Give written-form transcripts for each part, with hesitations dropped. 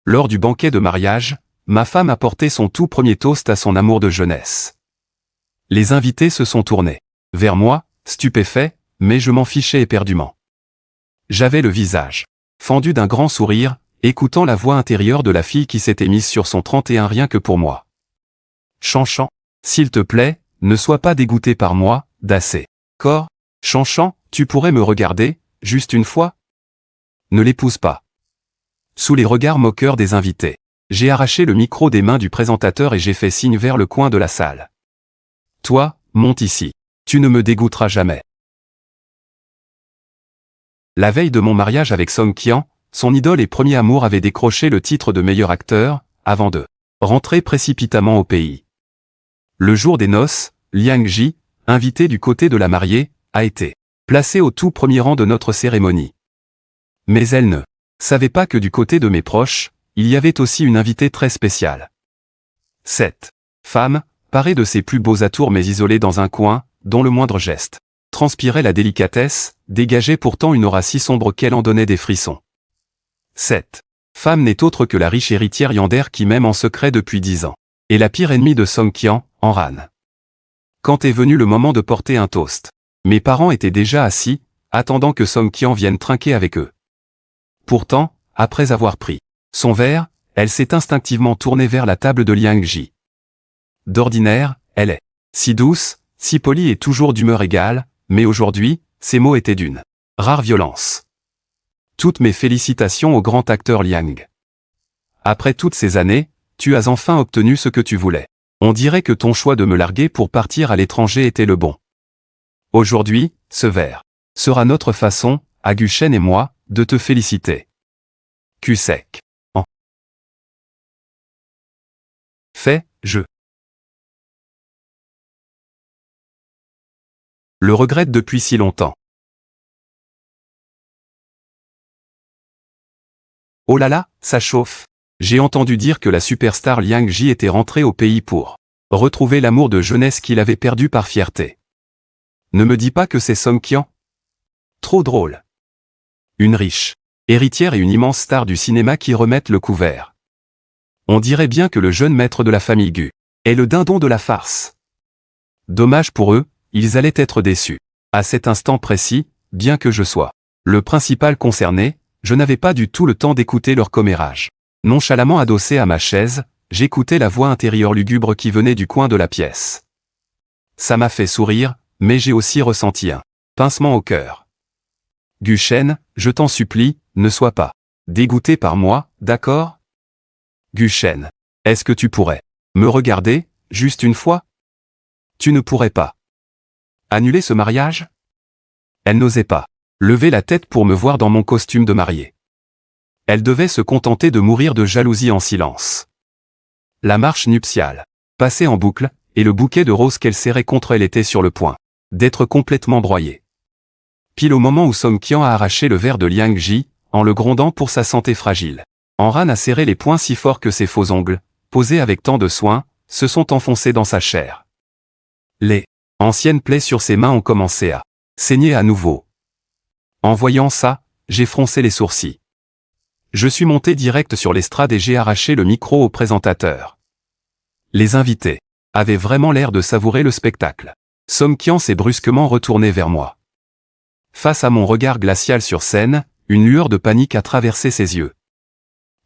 Lors du banquet de mariage, ma femme a porté son tout premier toast à son amour de jeunesse. Les invités se sont tournés vers moi, stupéfaits, mais je m'en fichais éperdument. J'avais le visage fendu d'un grand sourire, écoutant la voix intérieure de la fille qui s'était mise sur son 31 rien que pour moi. Chanchan, s'il te plaît, ne sois pas dégoûté par moi, d'assez. Corps, Chanchan, tu pourrais me regarder, juste une fois? Ne l'épouse pas. Sous les regards moqueurs des invités, j'ai arraché le micro des mains du présentateur et j'ai fait signe vers le coin de la salle. Toi, monte ici. Tu ne me dégoûteras jamais. La veille de mon mariage avec Song Kian, son idole et premier amour avait décroché le titre de meilleur acteur, avant de rentrer précipitamment au pays. Le jour des noces, Liang Ji, invité du côté de la mariée, a été placée au tout premier rang de notre cérémonie. Mais elle ne savait pas que du côté de mes proches, il y avait aussi une invitée très spéciale. Cette femme, parée de ses plus beaux atours mais isolée dans un coin, dont le moindre geste transpirait la délicatesse, dégageait pourtant une aura si sombre qu'elle en donnait des frissons. Cette femme n'est autre que la riche héritière Yander qui m'aime en secret depuis 10 ans. Et la pire ennemie de Song Kian, Enran. Quand est venu le moment de porter un toast, mes parents étaient déjà assis, attendant que Song Kian vienne trinquer avec eux. Pourtant, après avoir pris son verre, elle s'est instinctivement tournée vers la table de Liang Ji. D'ordinaire, elle est si douce, si polie et toujours d'humeur égale, mais aujourd'hui, ses mots étaient d'une rare violence. Toutes mes félicitations au grand acteur Liang. Après toutes ces années, tu as enfin obtenu ce que tu voulais. On dirait que ton choix de me larguer pour partir à l'étranger était le bon. Aujourd'hui, ce verre sera notre façon, à Guchen et moi, de te féliciter. Cul sec. En fait, je le regrette depuis si longtemps. Oh là là, ça chauffe. J'ai entendu dire que la superstar Liang Ji était rentrée au pays pour retrouver l'amour de jeunesse qu'il avait perdu par fierté. Ne me dis pas que c'est Song Kian. Trop drôle. Une riche héritière et une immense star du cinéma qui remettent le couvert. On dirait bien que le jeune maître de la famille Gu est le dindon de la farce. Dommage pour eux, ils allaient être déçus. À cet instant précis, bien que je sois le principal concerné, je n'avais pas du tout le temps d'écouter leur commérage. Nonchalamment adossé à ma chaise, j'écoutais la voix intérieure lugubre qui venait du coin de la pièce. Ça m'a fait sourire, mais j'ai aussi ressenti un pincement au cœur. Guchen, je t'en supplie, ne sois pas dégoûté par moi, d'accord? Guchen, est-ce que tu pourrais me regarder, juste une fois? Tu ne pourrais pas annuler ce mariage? Elle n'osait pas lever la tête pour me voir dans mon costume de mariée. Elle devait se contenter de mourir de jalousie en silence. La marche nuptiale passait en boucle, et le bouquet de roses qu'elle serrait contre elle était sur le point d'être complètement broyé. Pile au moment où Song Kian a arraché le verre de Liang Ji, en le grondant pour sa santé fragile. Enran a serré les poings si fort que ses faux ongles, posés avec tant de soin, se sont enfoncés dans sa chair. Les anciennes plaies sur ses mains ont commencé à saigner à nouveau. En voyant ça, j'ai froncé les sourcils. Je suis monté direct sur l'estrade et j'ai arraché le micro au présentateur. Les invités avaient vraiment l'air de savourer le spectacle. Song Kian s'est brusquement retourné vers moi. Face à mon regard glacial sur scène, une lueur de panique a traversé ses yeux.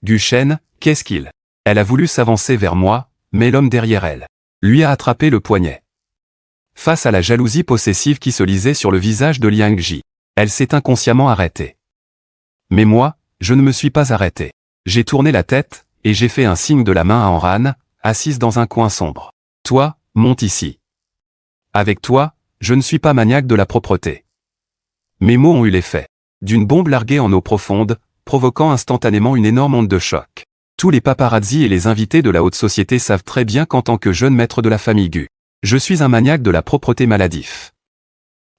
Guchen, qu'est-ce qu'il? Elle a voulu s'avancer vers moi, mais l'homme derrière elle lui a attrapé le poignet. Face à la jalousie possessive qui se lisait sur le visage de Liang Ji, elle s'est inconsciemment arrêtée. Mais moi, je ne me suis pas arrêté. J'ai tourné la tête, et j'ai fait un signe de la main à Enran, assise dans un coin sombre. Toi, monte ici. Avec toi, je ne suis pas maniaque de la propreté. Mes mots ont eu l'effet d'une bombe larguée en eau profonde, provoquant instantanément une énorme onde de choc. Tous les paparazzis et les invités de la haute société savent très bien qu'en tant que jeune maître de la famille Gu, je suis un maniaque de la propreté maladif.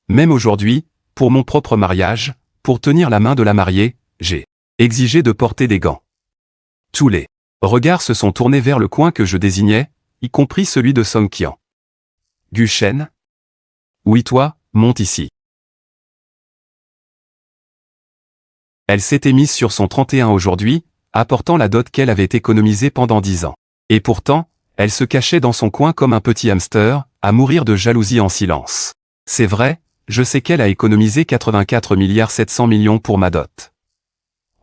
Même aujourd'hui, pour mon propre mariage, pour tenir la main de la mariée, j'ai exigé de porter des gants. Tous les regards se sont tournés vers le coin que je désignais, y compris celui de Song Kian. Guchen? Oui toi, monte ici. Elle s'était mise sur son 31 aujourd'hui, apportant la dot qu'elle avait économisée pendant 10 ans. Et pourtant, elle se cachait dans son coin comme un petit hamster, à mourir de jalousie en silence. C'est vrai, je sais qu'elle a économisé 84,7 milliards pour ma dot.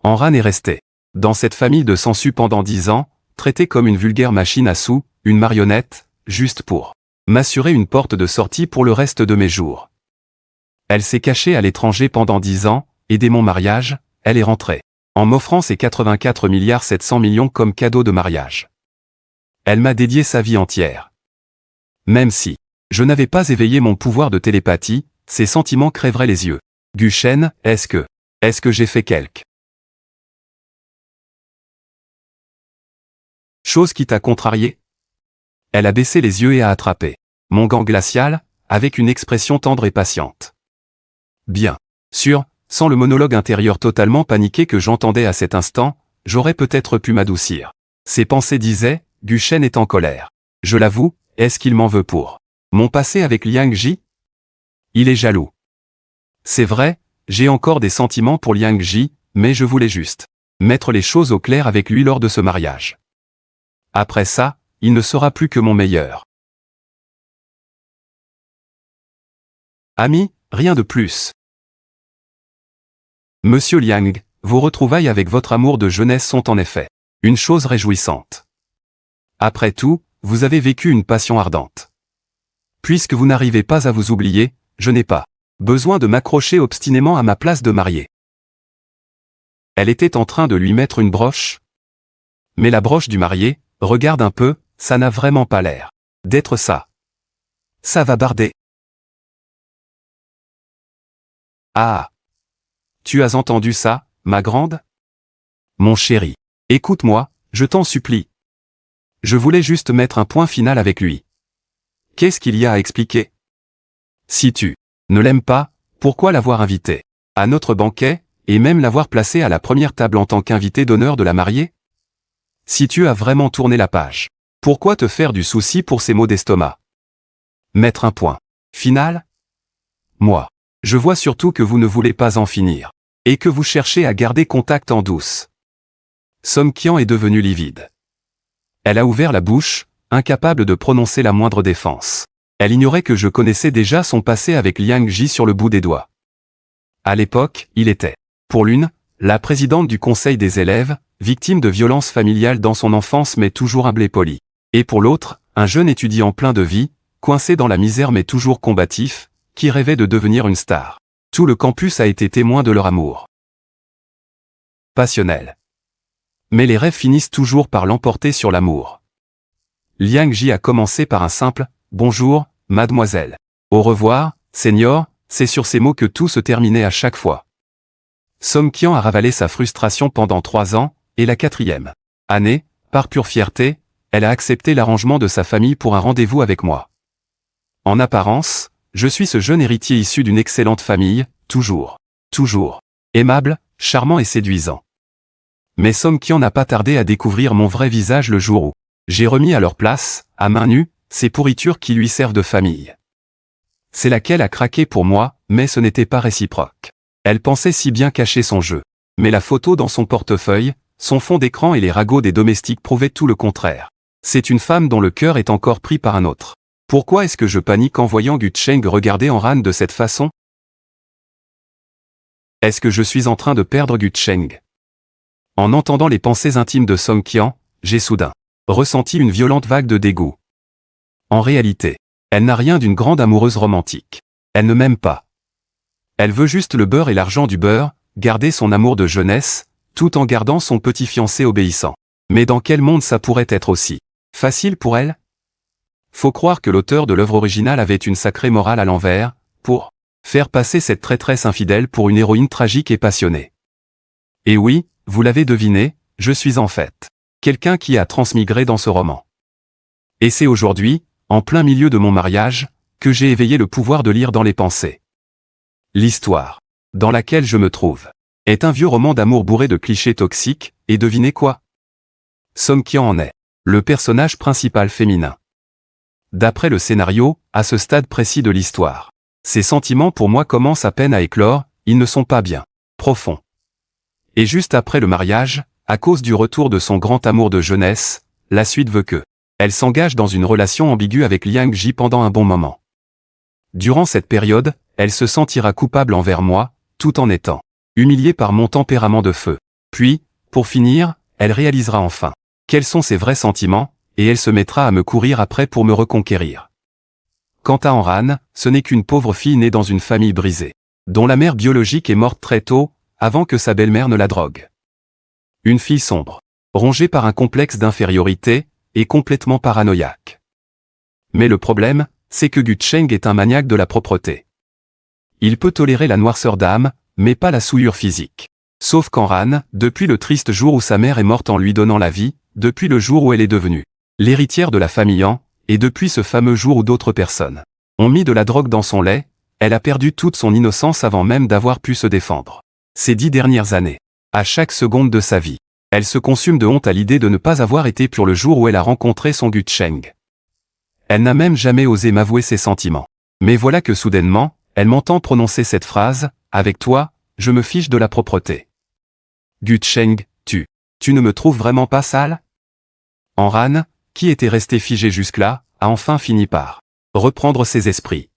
Amran est resté, dans cette famille de sangsues pendant 10 ans, traité comme une vulgaire machine à sous, une marionnette, juste pour m'assurer une porte de sortie pour le reste de mes jours. Elle s'est cachée à l'étranger pendant 10 ans, et dès mon mariage, elle est rentrée, en m'offrant ses 84,7 milliards comme cadeau de mariage. Elle m'a dédié sa vie entière. Même si je n'avais pas éveillé mon pouvoir de télépathie, ses sentiments crèveraient les yeux. Guchen, est-ce que j'ai fait quelque chose qui t'a contrarié? Elle a baissé les yeux et a attrapé mon gant glacial, avec une expression tendre et patiente. Bien sûr, sans le monologue intérieur totalement paniqué que j'entendais à cet instant, j'aurais peut-être pu m'adoucir. Ses pensées disaient, Guchen est en colère. Je l'avoue, est-ce qu'il m'en veut pour mon passé avec Liang Ji? Il est jaloux. C'est vrai, j'ai encore des sentiments pour Liang Ji, mais je voulais juste mettre les choses au clair avec lui lors de ce mariage. Après ça, il ne sera plus que mon meilleur ami, rien de plus. Monsieur Liang, vos retrouvailles avec votre amour de jeunesse sont en effet une chose réjouissante. Après tout, vous avez vécu une passion ardente. Puisque vous n'arrivez pas à vous oublier, je n'ai pas besoin de m'accrocher obstinément à ma place de mariée. Elle était en train de lui mettre une broche. Mais la broche du marié, regarde un peu, ça n'a vraiment pas l'air d'être ça. Ça va barder. Ah! Tu as entendu ça, ma grande? Mon chéri, écoute-moi, je t'en supplie. Je voulais juste mettre un point final avec lui. Qu'est-ce qu'il y a à expliquer? Si tu ne l'aimes pas, pourquoi l'avoir invité à notre banquet, et même l'avoir placé à la première table en tant qu'invité d'honneur de la mariée? Si tu as vraiment tourné la page, pourquoi te faire du souci pour ces maux d'estomac? Mettre un point final? Moi, je vois surtout que vous ne voulez pas en finir, et que vous cherchez à garder contact en douce. Song Qian est devenue livide. Elle a ouvert la bouche, incapable de prononcer la moindre défense. Elle ignorait que je connaissais déjà son passé avec Liang Ji sur le bout des doigts. À l'époque, il était, pour l'une, la présidente du conseil des élèves, victime de violences familiales dans son enfance mais toujours humble et poli. Et pour l'autre, un jeune étudiant plein de vie, coincé dans la misère mais toujours combatif, qui rêvait de devenir une star. Tout le campus a été témoin de leur amour passionnel. Mais les rêves finissent toujours par l'emporter sur l'amour. Liang Ji a commencé par un simple « Bonjour, mademoiselle. Au revoir, senior », c'est sur ces mots que tout se terminait à chaque fois. Song Qian a ravalé sa frustration pendant 3 ans, et la 4e année, par pure fierté, elle a accepté l'arrangement de sa famille pour un rendez-vous avec moi. En apparence, je suis ce jeune héritier issu d'une excellente famille, toujours aimable, charmant et séduisant. Mais Song Qian n'a pas tardé à découvrir mon vrai visage le jour où j'ai remis à leur place, à main nue, ces pourritures qui lui servent de famille. C'est laquelle a craqué pour moi, mais ce n'était pas réciproque. Elle pensait si bien cacher son jeu. Mais la photo dans son portefeuille, son fond d'écran et les ragots des domestiques prouvaient tout le contraire. C'est une femme dont le cœur est encore pris par un autre. Pourquoi est-ce que je panique en voyant Gucheng regarder Amran de cette façon? Est-ce que je suis en train de perdre Gucheng? En entendant les pensées intimes de Song Qian, j'ai soudain ressenti une violente vague de dégoût. En réalité, elle n'a rien d'une grande amoureuse romantique. Elle ne m'aime pas. Elle veut juste le beurre et l'argent du beurre, garder son amour de jeunesse, tout en gardant son petit fiancé obéissant. Mais dans quel monde ça pourrait être aussi facile pour elle? Faut croire que l'auteur de l'œuvre originale avait une sacrée morale à l'envers, pour faire passer cette traîtresse infidèle pour une héroïne tragique et passionnée. Et oui, vous l'avez deviné, je suis en fait quelqu'un qui a transmigré dans ce roman. Et c'est aujourd'hui, en plein milieu de mon mariage, que j'ai éveillé le pouvoir de lire dans les pensées. L'histoire, dans laquelle je me trouve, est un vieux roman d'amour bourré de clichés toxiques, et devinez quoi? Song Qian en est le personnage principal féminin. D'après le scénario, à ce stade précis de l'histoire, ces sentiments pour moi commencent à peine à éclore, ils ne sont pas bien profonds. Et juste après le mariage, à cause du retour de son grand amour de jeunesse, la suite veut que elle s'engage dans une relation ambiguë avec Liang Ji pendant un bon moment. Durant cette période, elle se sentira coupable envers moi, tout en étant humiliée par mon tempérament de feu. Puis, pour finir, elle réalisera enfin quels sont ses vrais sentiments, et elle se mettra à me courir après pour me reconquérir. Quant à Anran, ce n'est qu'une pauvre fille née dans une famille brisée, dont la mère biologique est morte très tôt, avant que sa belle-mère ne la drogue. Une fille sombre, rongée par un complexe d'infériorité, et complètement paranoïaque. Mais le problème, c'est que Gu Cheng est un maniaque de la propreté. Il peut tolérer la noirceur d'âme, mais pas la souillure physique. Sauf qu'Anran, depuis le triste jour où sa mère est morte en lui donnant la vie, depuis le jour où elle est devenue l'héritière de la famille Han, et depuis ce fameux jour où d'autres personnes ont mis de la drogue dans son lait, elle a perdu toute son innocence avant même d'avoir pu se défendre. Ces 10 dernières années, à chaque seconde de sa vie, elle se consume de honte à l'idée de ne pas avoir été pure le jour où elle a rencontré son Gu Cheng. Elle n'a même jamais osé m'avouer ses sentiments. Mais voilà que soudainement, elle m'entend prononcer cette phrase, « Avec toi, je me fiche de la propreté. » Gu Cheng, tu ne me trouves vraiment pas sale? Anran, qui était resté figé jusque-là, a enfin fini par reprendre ses esprits.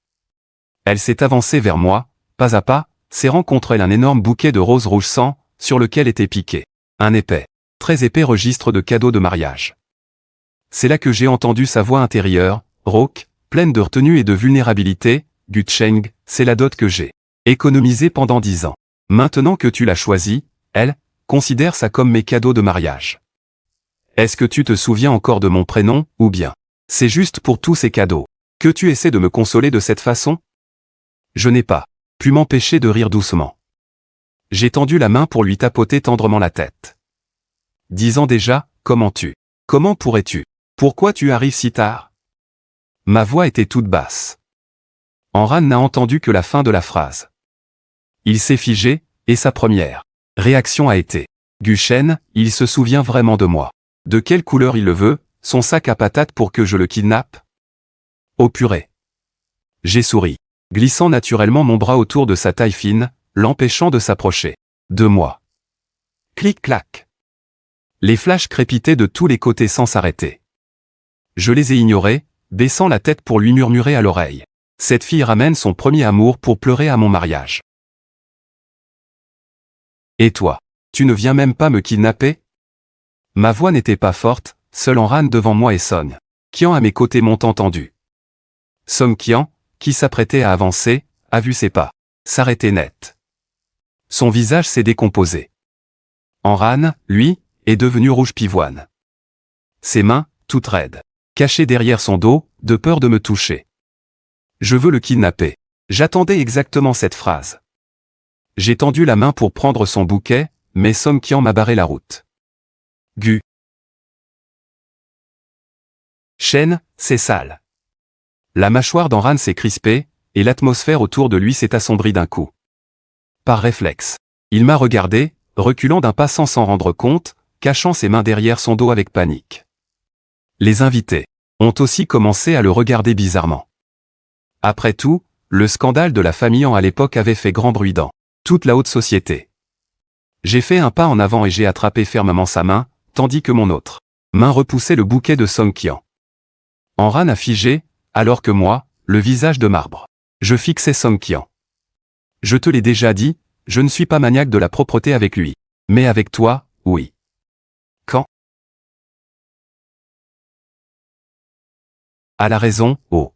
Elle s'est avancée vers moi, pas à pas, serrant contre elle un énorme bouquet de roses rouge sang, sur lequel était piqué un épais, très épais registre de cadeaux de mariage. C'est là que j'ai entendu sa voix intérieure, rauque, pleine de retenue et de vulnérabilité. « Gu Cheng, c'est la dot que j'ai économisée pendant 10 ans. Maintenant que tu l'as choisie, elle, considère ça comme mes cadeaux de mariage. Est-ce que tu te souviens encore de mon prénom, ou bien c'est juste pour tous ces cadeaux que tu essaies de me consoler de cette façon ?» Je n'ai pas pu m'empêcher de rire doucement. J'ai tendu la main pour lui tapoter tendrement la tête. 10 ans déjà, comment pourrais-tu? Pourquoi tu arrives si tard? Ma voix était toute basse. Anran n'a entendu que la fin de la phrase. Il s'est figé, et sa première réaction a été « Gu Cheng, il se souvient vraiment de moi. De quelle couleur il le veut, son sac à patates pour que je le kidnappe? » Oh purée. J'ai souri, glissant naturellement mon bras autour de sa taille fine, l'empêchant de s'approcher de moi. Clic-clac. Les flashs crépitaient de tous les côtés sans s'arrêter. Je les ai ignorés, baissant la tête pour lui murmurer à l'oreille. Cette fille ramène son premier amour pour pleurer à mon mariage. Et toi, tu ne viens même pas me kidnapper? Ma voix n'était pas forte, seul Anran devant moi et Song Qian à mes côtés m'ont entendu. Song Qian, qui s'apprêtait à avancer, a vu ses pas s'arrêter net. Son visage s'est décomposé. Anran, lui, est devenu rouge pivoine. Ses mains, toutes raides, cachées derrière son dos, de peur de me toucher. Je veux le kidnapper. J'attendais exactement cette phrase. J'ai tendu la main pour prendre son bouquet, mais Song Qian m'a barré la route. Gu Cheng, c'est sale. La mâchoire d'Anran s'est crispée, et l'atmosphère autour de lui s'est assombrie d'un coup. Par réflexe, il m'a regardé, reculant d'un pas sans s'en rendre compte, cachant ses mains derrière son dos avec panique. Les invités ont aussi commencé à le regarder bizarrement. Après tout, le scandale de la famille Han à l'époque avait fait grand bruit dans toute la haute société. J'ai fait un pas en avant et j'ai attrapé fermement sa main, tandis que mon autre main repoussait le bouquet de Song Qian. Anran a figé, alors que moi, le visage de marbre, je fixais Song Qian. Je te l'ai déjà dit, je ne suis pas maniaque de la propreté avec lui. Mais avec toi, oui. Quand? À la raison, oh.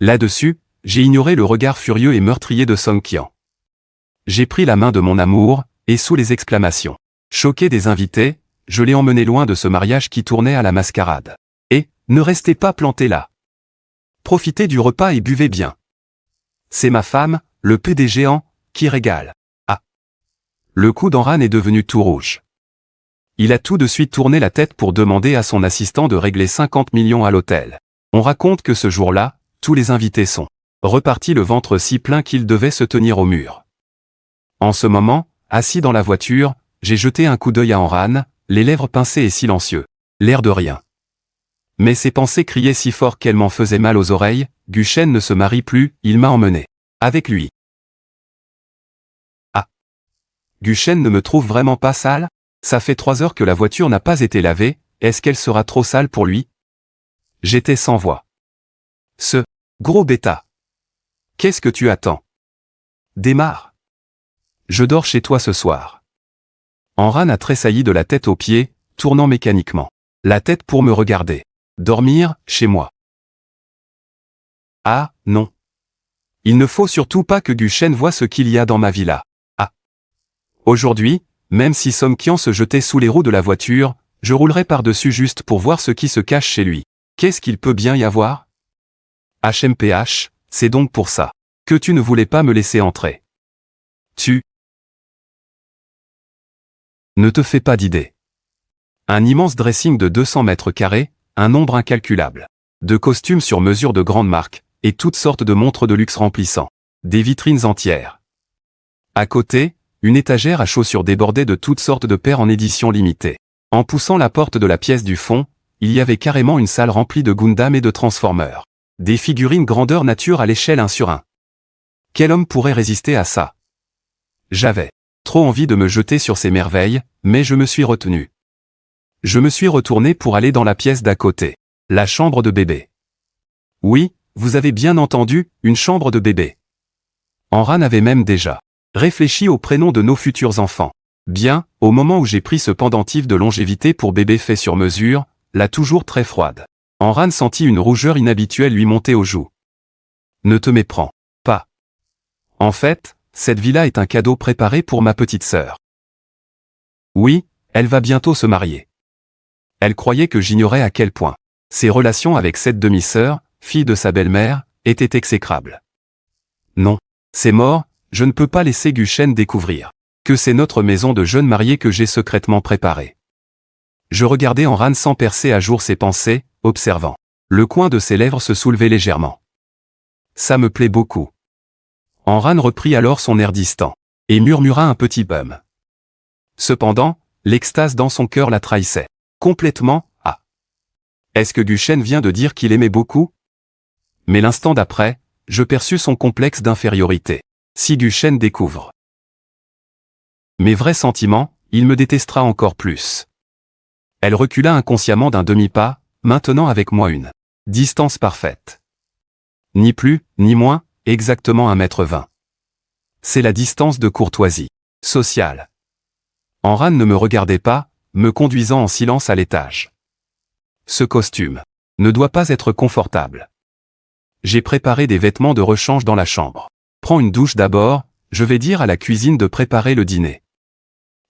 Là-dessus, j'ai ignoré le regard furieux et meurtrier de Song Qian. J'ai pris la main de mon amour, et sous les exclamations choquées des invités, je l'ai emmené loin de ce mariage qui tournait à la mascarade. Et, ne restez pas plantés là. Profitez du repas et buvez bien. C'est ma femme, le PDG Han, qui régale. Ah. Le cou d'Anran est devenu tout rouge. Il a tout de suite tourné la tête pour demander à son assistant de régler 50 millions à l'hôtel. On raconte que ce jour-là, tous les invités sont repartis le ventre si plein qu'ils devaient se tenir au mur. En ce moment, assis dans la voiture, j'ai jeté un coup d'œil à Anran, les lèvres pincées et silencieux, l'air de rien. Mais ses pensées criaient si fort qu'elles m'en faisaient mal aux oreilles. Gu Cheng ne se marie plus, il m'a emmené avec lui. Ah. Gu Cheng ne me trouve vraiment pas sale? Ça fait 3 heures que la voiture n'a pas été lavée, est-ce qu'elle sera trop sale pour lui? J'étais sans voix. Ce gros bêta. Qu'est-ce que tu attends? Démarre. Je dors chez toi ce soir. Enran a tressailli de la tête aux pieds, tournant mécaniquement la tête pour me regarder. Dormir, chez moi. Ah, non. Il ne faut surtout pas que Guchen voie ce qu'il y a dans ma villa. Ah. Aujourd'hui, même si Somkian se jetait sous les roues de la voiture, je roulerai par-dessus juste pour voir ce qui se cache chez lui. Qu'est-ce qu'il peut bien y avoir? HMPH, c'est donc pour ça que tu ne voulais pas me laisser entrer. Tu ne te fais pas d'idée. Un immense dressing de 200 mètres carrés, un nombre incalculable de costumes sur mesure de grandes marques, et toutes sortes de montres de luxe remplissant des vitrines entières. À côté, une étagère à chaussures débordée de toutes sortes de paires en édition limitée. En poussant la porte de la pièce du fond, il y avait carrément une salle remplie de Gundam et de Transformers. Des figurines grandeur nature à l'échelle 1 sur 1. Quel homme pourrait résister à ça? J'avais trop envie de me jeter sur ces merveilles, mais je me suis retenu. Je me suis retourné pour aller dans la pièce d'à côté. La chambre de bébé. Oui, vous avez bien entendu, une chambre de bébé. Enran avait même déjà réfléchi au prénom de nos futurs enfants. Bien, au moment où j'ai pris ce pendentif de longévité pour bébé fait sur mesure, la toujours très froide. Enran sentit une rougeur inhabituelle lui monter aux joues. Ne te méprends pas. En fait, cette villa est un cadeau préparé pour ma petite sœur. Oui, elle va bientôt se marier. Elle croyait que j'ignorais à quel point ses relations avec cette demi-sœur, fille de sa belle-mère, étaient exécrables. Non, c'est mort, je ne peux pas laisser Guchen découvrir que c'est notre maison de jeunes mariés que j'ai secrètement préparée. Je regardais Enran sans percer à jour ses pensées, observant. Le coin de ses lèvres se soulevait légèrement. Ça me plaît beaucoup. Enran reprit alors son air distant et murmura un petit bum. Cependant, l'extase dans son cœur la trahissait. Complètement, ah. Est-ce que Guchen vient de dire qu'il aimait beaucoup? Mais l'instant d'après, je perçus son complexe d'infériorité. Si Guchen découvre mes vrais sentiments, il me détestera encore plus. Elle recula inconsciemment d'un demi-pas, maintenant avec moi une distance parfaite. Ni plus, ni moins, exactement 1,20 m. C'est la distance de courtoisie sociale. Enran ne me regardait pas, me conduisant en silence à l'étage. Ce costume ne doit pas être confortable. J'ai préparé des vêtements de rechange dans la chambre. Prends une douche d'abord, je vais dire à la cuisine de préparer le dîner.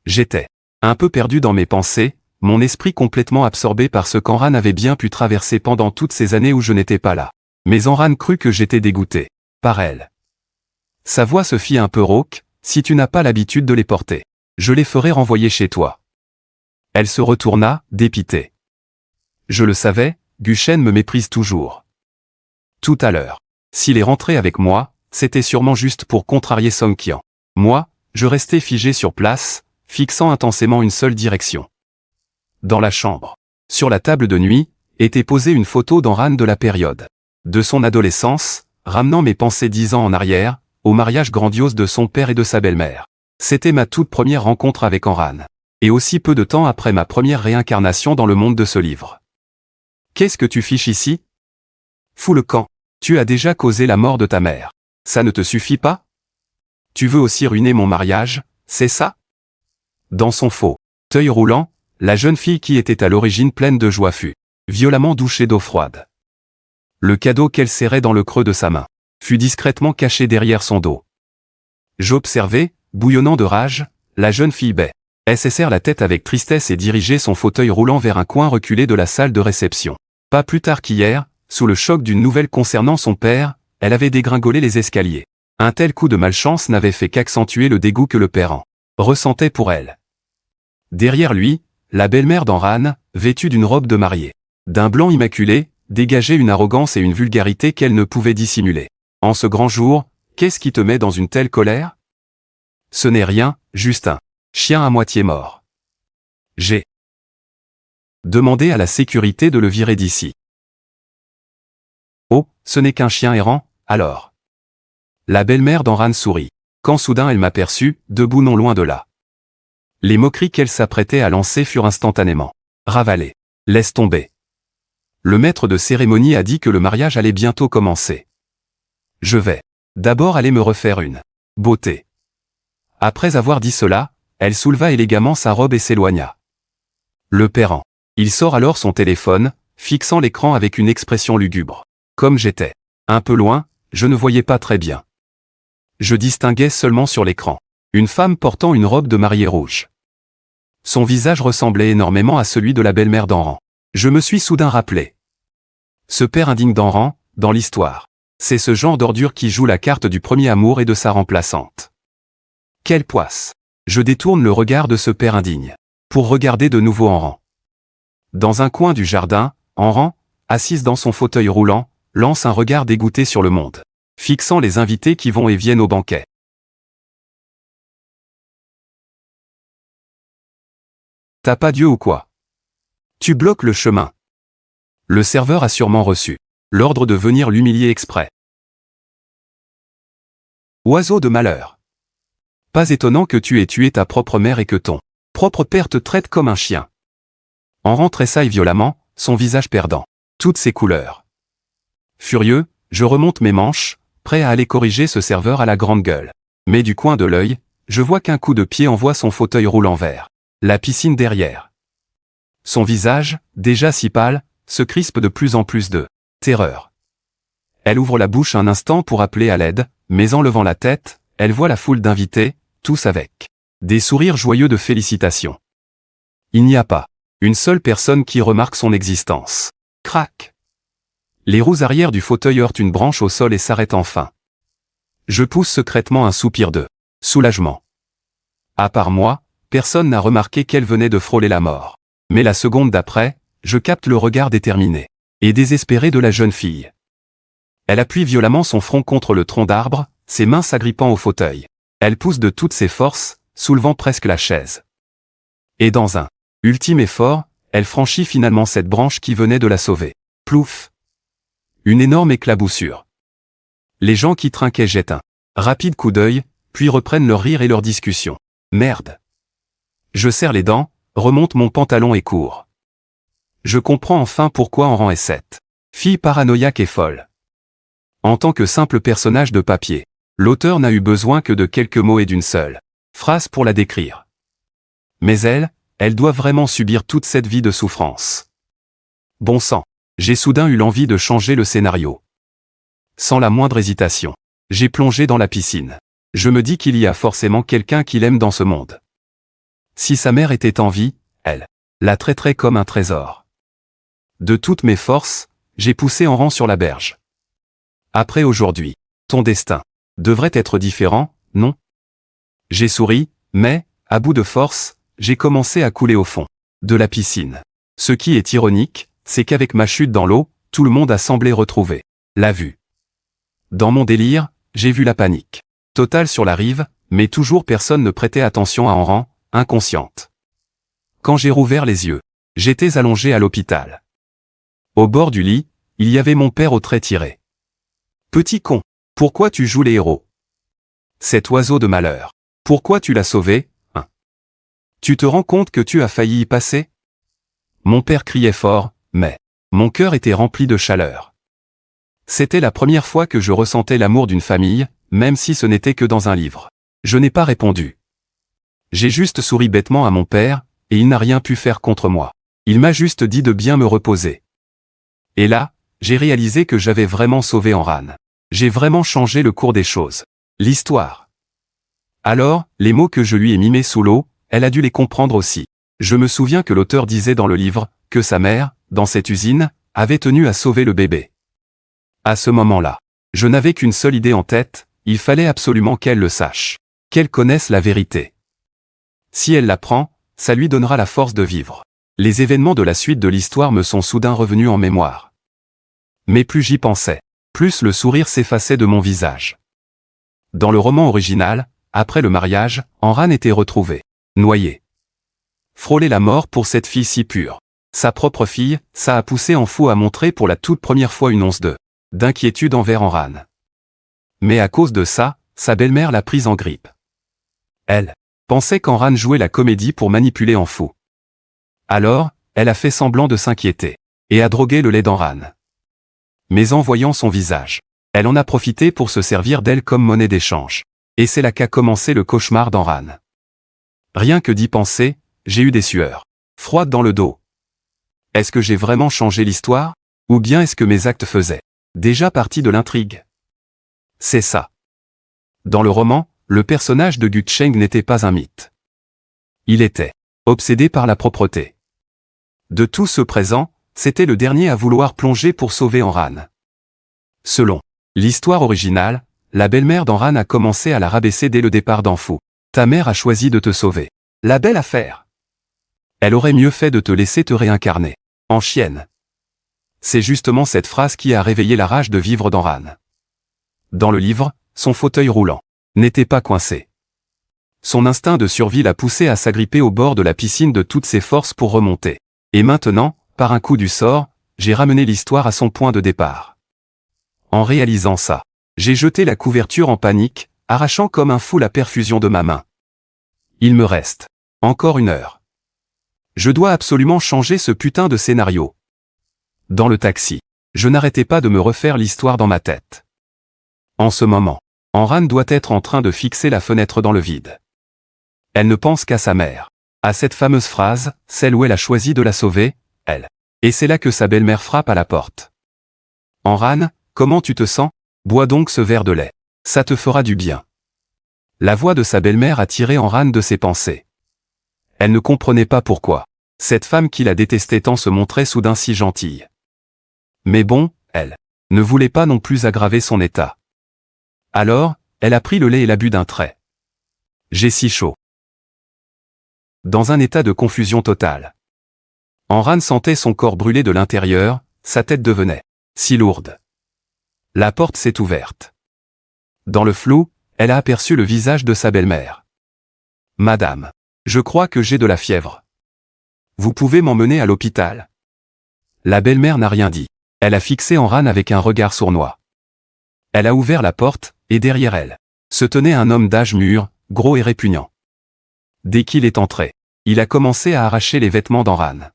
J'étais un peu perdu dans mes pensées, mon esprit complètement absorbé par ce qu'Enran avait bien pu traverser pendant toutes ces années où je n'étais pas là. Mais Enran crut que j'étais dégoûté par elle. Sa voix se fit un peu rauque, si tu n'as pas l'habitude de les porter, je les ferai renvoyer chez toi. Elle se retourna, dépitée. Je le savais, Guchen me méprise toujours. Tout à l'heure, s'il est rentré avec moi, c'était sûrement juste pour contrarier Somkian. Moi, je restais figé sur place, fixant intensément une seule direction. Dans la chambre, sur la table de nuit, était posée une photo d'Enran de la période de son adolescence, ramenant mes pensées 10 ans en arrière, au mariage grandiose de son père et de sa belle-mère. C'était ma toute première rencontre avec Enran, et aussi peu de temps après ma première réincarnation dans le monde de ce livre. Qu'est-ce que tu fiches ici? Fous le camp, tu as déjà causé la mort de ta mère. Ça ne te suffit pas? Tu veux aussi ruiner mon mariage, c'est ça? Dans son fauteuil roulant, la jeune fille qui était à l'origine pleine de joie fut violemment douchée d'eau froide. Le cadeau qu'elle serrait dans le creux de sa main fut discrètement caché derrière son dos. J'observais, bouillonnant de rage, la jeune fille serre la tête avec tristesse et dirigeait son fauteuil roulant vers un coin reculé de la salle de réception. Pas plus tard qu'hier, sous le choc d'une nouvelle concernant son père, elle avait dégringolé les escaliers. Un tel coup de malchance n'avait fait qu'accentuer le dégoût que le père en ressentait pour elle. Derrière lui, la belle-mère d'Enran, vêtue d'une robe de mariée, d'un blanc immaculé, dégageait une arrogance et une vulgarité qu'elle ne pouvait dissimuler. En ce grand jour, qu'est-ce qui te met dans une telle colère? Ce n'est rien, juste un chien à moitié mort. J'ai demandé à la sécurité de le virer d'ici. Oh, ce n'est qu'un chien errant, alors. La belle-mère d'Enran sourit, quand soudain elle m'aperçut, debout non loin de là. Les moqueries qu'elle s'apprêtait à lancer furent instantanément ravalées. Laisse tomber. Le maître de cérémonie a dit que le mariage allait bientôt commencer. Je vais d'abord aller me refaire une beauté. Après avoir dit cela, elle souleva élégamment sa robe et s'éloigna. Le pérant. Il sort alors son téléphone, fixant l'écran avec une expression lugubre. Comme j'étais un peu loin, je ne voyais pas très bien. Je distinguais seulement sur l'écran une femme portant une robe de mariée rouge. Son visage ressemblait énormément à celui de la belle-mère d'Henran. Je me suis soudain rappelé. Ce père indigne d'Henran, dans l'histoire. C'est ce genre d'ordure qui joue la carte du premier amour et de sa remplaçante. Quelle poisse! Je détourne le regard de ce père indigne. Pour regarder de nouveau Henran. Dans un coin du jardin, Henran, assise dans son fauteuil roulant, lance un regard dégoûté sur le monde, fixant les invités qui vont et viennent au banquet. T'as pas Dieu ou quoi? Tu bloques le chemin. Le serveur a sûrement reçu l'ordre de venir l'humilier exprès. Oiseau de malheur. Pas étonnant que tu aies tué ta propre mère et que ton propre père te traite comme un chien. Henran tressaille violemment, son visage perdant toutes ses couleurs. Furieux, je remonte mes manches, prêt à aller corriger ce serveur à la grande gueule. Mais du coin de l'œil, je vois qu'un coup de pied envoie son fauteuil roulant vers la piscine derrière. Son visage, déjà si pâle, se crispe de plus en plus de terreur. Elle ouvre la bouche un instant pour appeler à l'aide, mais en levant la tête, elle voit la foule d'invités, tous avec des sourires joyeux de félicitations. Il n'y a pas une seule personne qui remarque son existence. Crac! Les roues arrière du fauteuil heurtent une branche au sol et s'arrêtent enfin. Je pousse secrètement un soupir de soulagement. À part moi, personne n'a remarqué qu'elle venait de frôler la mort. Mais la seconde d'après, je capte le regard déterminé et désespéré de la jeune fille. Elle appuie violemment son front contre le tronc d'arbre, ses mains s'agrippant au fauteuil. Elle pousse de toutes ses forces, soulevant presque la chaise. Et dans un ultime effort, elle franchit finalement cette branche qui venait de la sauver. Plouf! Une énorme éclaboussure. Les gens qui trinquaient jettent un rapide coup d'œil, puis reprennent leur rire et leur discussion. Merde! Je serre les dents, remonte mon pantalon et cours. Je comprends enfin pourquoi Henran est cette fille paranoïaque et folle. En tant que simple personnage de papier, l'auteur n'a eu besoin que de quelques mots et d'une seule phrase pour la décrire. Mais elle doit vraiment subir toute cette vie de souffrance. Bon sang, j'ai soudain eu l'envie de changer le scénario. Sans la moindre hésitation, j'ai plongé dans la piscine. Je me dis qu'il y a forcément quelqu'un qui l'aime dans ce monde. Si sa mère était en vie, elle la traiterait comme un trésor. De toutes mes forces, j'ai poussé Henran sur la berge. Après aujourd'hui, ton destin devrait être différent, non? J'ai souri, mais, à bout de force, j'ai commencé à couler au fond de la piscine. Ce qui est ironique, c'est qu'avec ma chute dans l'eau, tout le monde a semblé retrouver la vue. Dans mon délire, j'ai vu la panique totale sur la rive, mais toujours personne ne prêtait attention à Henran, inconsciente. Quand j'ai rouvert les yeux, j'étais allongé à l'hôpital. Au bord du lit, il y avait mon père au trait tiré. Petit con, pourquoi tu joues les héros? Cet oiseau de malheur, pourquoi tu l'as sauvé, hein? Tu te rends compte que tu as failli y passer? Mon père criait fort, mais mon cœur était rempli de chaleur. C'était la première fois que je ressentais l'amour d'une famille, même si ce n'était que dans un livre. Je n'ai pas répondu. J'ai juste souri bêtement à mon père, et il n'a rien pu faire contre moi. Il m'a juste dit de bien me reposer. Et là, j'ai réalisé que j'avais vraiment sauvé Henran. J'ai vraiment changé le cours des choses. L'histoire. Alors, les mots que je lui ai mimés sous l'eau, elle a dû les comprendre aussi. Je me souviens que l'auteur disait dans le livre, que sa mère, dans cette usine, avait tenu à sauver le bébé. À ce moment-là, je n'avais qu'une seule idée en tête, il fallait absolument qu'elle le sache. Qu'elle connaisse la vérité. Si elle l'apprend, ça lui donnera la force de vivre. Les événements de la suite de l'histoire me sont soudain revenus en mémoire. Mais plus j'y pensais, plus le sourire s'effaçait de mon visage. Dans le roman original, après le mariage, Henran était retrouvé, noyé. Frôler la mort pour cette fille si pure. Sa propre fille, ça a poussé en fou à montrer pour la toute première fois une once d'inquiétude envers Henran. Mais à cause de ça, sa belle-mère l'a prise en grippe. Elle pensait qu'Enran jouait la comédie pour manipuler en fou. Alors, elle a fait semblant de s'inquiéter, et a drogué le lait d'Enran. Mais en voyant son visage, elle en a profité pour se servir d'elle comme monnaie d'échange. Et c'est là qu'a commencé le cauchemar d'Enran. Rien que d'y penser, j'ai eu des sueurs froides dans le dos. Est-ce que j'ai vraiment changé l'histoire? Ou bien est-ce que mes actes faisaient déjà partie de l'intrigue? C'est ça. Dans le roman, le personnage de Gu Cheng n'était pas un mythe. Il était obsédé par la propreté. De tous ceux présents, c'était le dernier à vouloir plonger pour sauver Enran. Selon l'histoire originale, la belle-mère d'Enran a commencé à la rabaisser dès le départ d'Enfou. Ta mère a choisi de te sauver. La belle affaire. Elle aurait mieux fait de te laisser te réincarner en chienne. C'est justement cette phrase qui a réveillé la rage de vivre d'Enran. Dans le livre, son fauteuil roulant n'était pas coincé. Son instinct de survie l'a poussé à s'agripper au bord de la piscine de toutes ses forces pour remonter. Et maintenant, par un coup du sort, j'ai ramené l'histoire à son point de départ. En réalisant ça, j'ai jeté la couverture en panique, arrachant comme un fou la perfusion de ma main. Il me reste encore 1 heure. Je dois absolument changer ce putain de scénario. Dans le taxi, je n'arrêtais pas de me refaire l'histoire dans ma tête. En ce moment, Enran doit être en train de fixer la fenêtre dans le vide. Elle ne pense qu'à sa mère, à cette fameuse phrase, celle où elle a choisi de la sauver, elle. Et c'est là que sa belle-mère frappe à la porte. Enran, comment tu te sens? Bois donc ce verre de lait. Ça te fera du bien. La voix de sa belle-mère a tiré Enran de ses pensées. Elle ne comprenait pas pourquoi cette femme qui la détestait tant se montrait soudain si gentille. Mais bon, elle ne voulait pas non plus aggraver son état. Alors, elle a pris le lait et l'a bu d'un trait. J'ai si chaud. Dans un état de confusion totale. Enran sentait son corps brûler de l'intérieur, sa tête devenait si lourde. La porte s'est ouverte. Dans le flou, elle a aperçu le visage de sa belle-mère. Madame, je crois que j'ai de la fièvre. Vous pouvez m'emmener à l'hôpital? La belle-mère n'a rien dit. Elle a fixé Enran avec un regard sournois. Elle a ouvert la porte, et derrière elle se tenait un homme d'âge mûr, gros et répugnant. Dès qu'il est entré, il a commencé à arracher les vêtements d'Enran.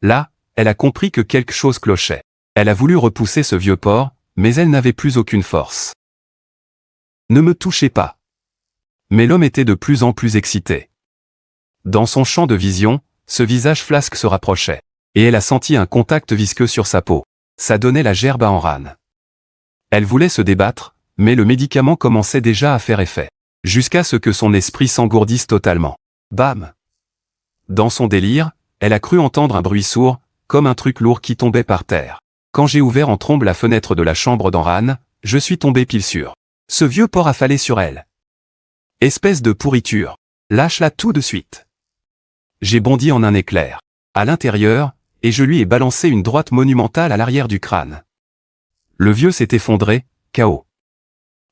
Là, elle a compris que quelque chose clochait. Elle a voulu repousser ce vieux porc, mais elle n'avait plus aucune force. Ne me touchez pas. Mais l'homme était de plus en plus excité. Dans son champ de vision, ce visage flasque se rapprochait, et elle a senti un contact visqueux sur sa peau. Ça donnait la gerbe à Enran. Elle voulait se débattre, mais le médicament commençait déjà à faire effet, jusqu'à ce que son esprit s'engourdisse totalement. Bam! Dans son délire, elle a cru entendre un bruit sourd, comme un truc lourd qui tombait par terre. Quand j'ai ouvert en trombe la fenêtre de la chambre d'Enran, je suis tombé pile sur ce vieux porc affalé sur elle. Espèce de pourriture. Lâche-la tout de suite. J'ai bondi en un éclair, à l'intérieur, et je lui ai balancé une droite monumentale à l'arrière du crâne. Le vieux s'est effondré, KO.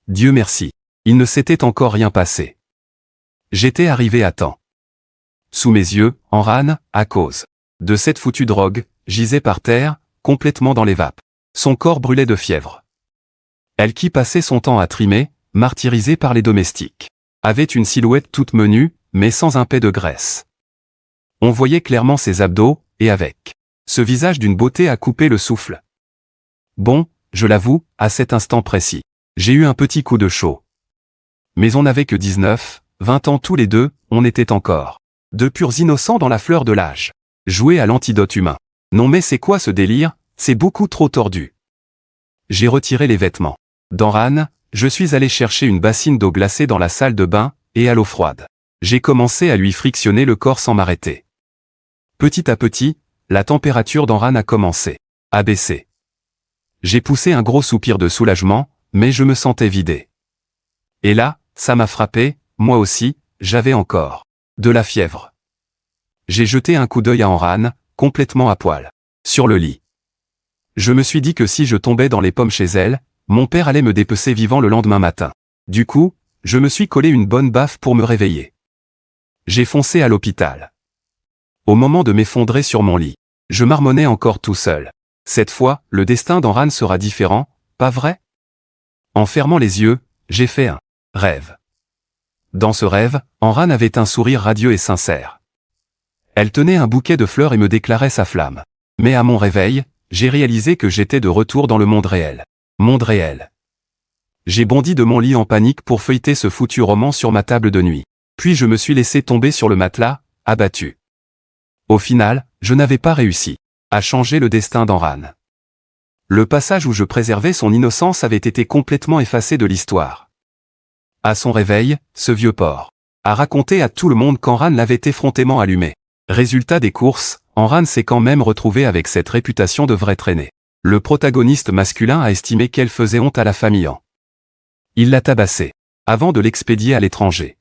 Dieu merci, il ne s'était encore rien passé. J'étais arrivé à temps. Sous mes yeux, Enran, à cause de cette foutue drogue, gisait par terre, complètement dans les vapes. Son corps brûlait de fièvre. Elle qui passait son temps à trimer, martyrisée par les domestiques, avait une silhouette toute menue, mais sans un pet de graisse. On voyait clairement ses abdos, et avec ce visage d'une beauté à couper le souffle. Bon, je l'avoue, à cet instant précis, j'ai eu un petit coup de chaud. Mais on n'avait que 19, 20 ans tous les deux, on était encore de purs innocents dans la fleur de l'âge. Jouer à l'antidote humain. Non mais c'est quoi ce délire? C'est beaucoup trop tordu. J'ai retiré les vêtements d'Enran, je suis allé chercher une bassine d'eau glacée dans la salle de bain, et à l'eau froide. J'ai commencé à lui frictionner le corps sans m'arrêter. Petit à petit, la température d'Enran a commencé à baisser. J'ai poussé un gros soupir de soulagement, mais je me sentais vidé. Et là, ça m'a frappé, moi aussi, j'avais encore de la fièvre. J'ai jeté un coup d'œil à Enran, complètement à poil, sur le lit. Je me suis dit que si je tombais dans les pommes chez elle, mon père allait me dépecer vivant le lendemain matin. Du coup, je me suis collé une bonne baffe pour me réveiller. J'ai foncé à l'hôpital. Au moment de m'effondrer sur mon lit, je marmonnais encore tout seul. Cette fois, le destin d'Enran sera différent, pas vrai? En fermant les yeux, j'ai fait un rêve. Dans ce rêve, Anran avait un sourire radieux et sincère. Elle tenait un bouquet de fleurs et me déclarait sa flamme. Mais à mon réveil, j'ai réalisé que j'étais de retour dans le monde réel. Monde réel. J'ai bondi de mon lit en panique pour feuilleter ce foutu roman sur ma table de nuit. Puis je me suis laissé tomber sur le matelas, abattu. Au final, je n'avais pas réussi à changer le destin d'Anran. Le passage où je préservais son innocence avait été complètement effacé de l'histoire. À son réveil, ce vieux porc a raconté à tout le monde qu'Anran l'avait effrontément allumé. Résultat des courses, Anran s'est quand même retrouvé avec cette réputation de vraie traînée. Le protagoniste masculin a estimé qu'elle faisait honte à la famille. Il l'a tabassée, avant de l'expédier à l'étranger.